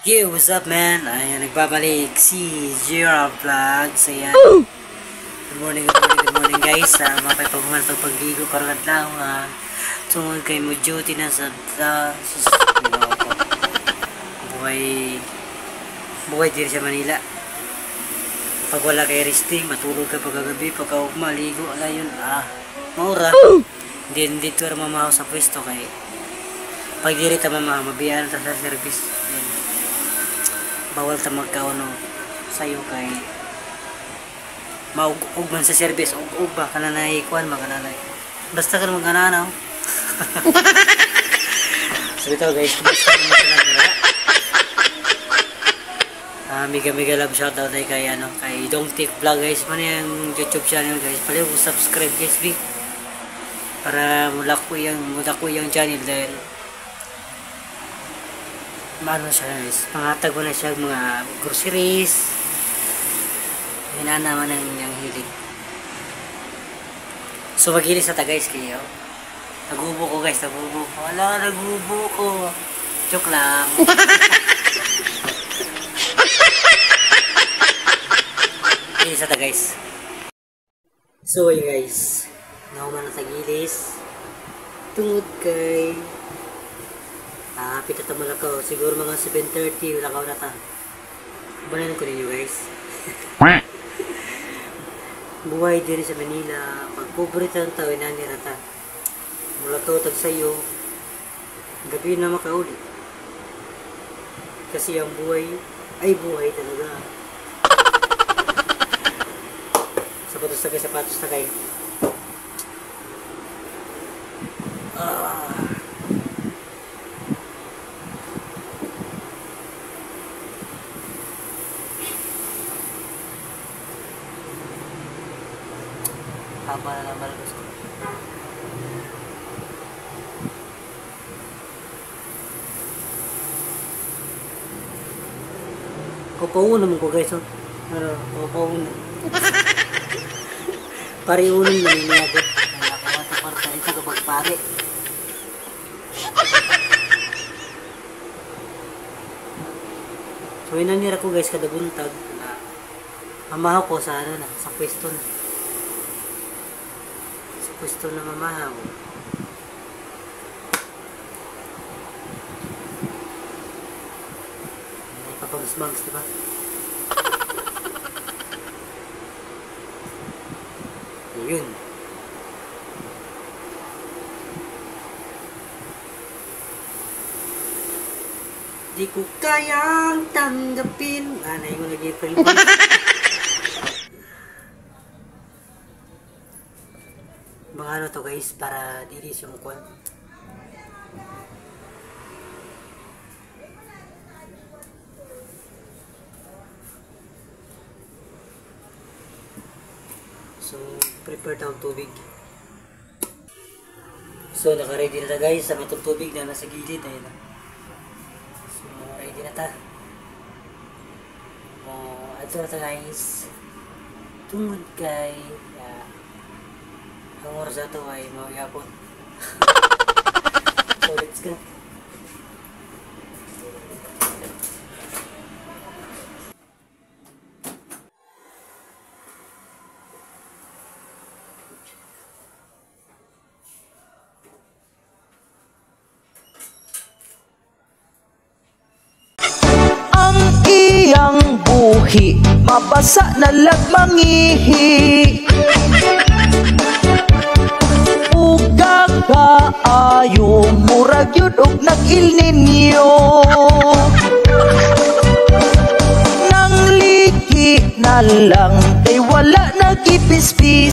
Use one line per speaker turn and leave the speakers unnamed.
Yo, what's up man? Ayan, nagbabalik si Jira Vlogs. Ayan. Good morning guys. Mapapagpaguman pagpagligo karon adlaw nga tungod kay mo duty na sa buhay diri sa Manila. Pag wala kay resting, matulog ka pagkagabi, pagka maligo alayon maura. Hindi dito ra mamahaw sa pwesto kay pag diri ta mabiyaan ta sa service. Bawal ta magkauno sayo kay maug man sa service ug ba kananay kuan makananay basta ka magananaw. So ito guys, mega love shoutout ay kay kay Dongtik Vlog guys, man yung YouTube channel guys, pala mo subscribe guys para mulako yung channel dahil maano siya guys, pangatag mo na siya mga groceries, hinana man ang hilig. So magilis na ta guys kayo. Nagubo ko guys, wala, nagubo ko, joke lang. Magilis na ta guys. So yun guys, nauman na tagilis tungod kay pita tamo lakaw, siguro mga 7:30 lakaw na ta. Banan ko ninyo guys. Buhay diri sa Manila, pag pobre ta ang tao inanira ta. Mula to tag sayo, gabi na makauli. Kasi ang buhay ay buhay talaga. Sapatos na kayo. Haba na naman gusto ko. Kapauna mo ko guys, kapauna. Pariunin na niya ako. Nakakawata para sa ito kapag pari. So inanira ko guys kada buntag. Mamahaw ko sa sa pwesto na. Gusto na mamahaw. May papags-bags, diba? Yun. Di ko kayang tanggapin. Anay mo nag-April. Mga ano to guys, para dilis yung kwan. So, prepare tayong tubig. So, naka-ready na ta guys sa matong tubig na nasa gilid. Ayun na. So, ready na ta. Ito na ta guys. Tungod kay ang oras na ito ay mawiyapon. So let's go.
Ang iyang buhi mabasa na lagmangihi, kaayo murag yun og nag-Il Niño. Nang liki na lang kay wala nagipispis.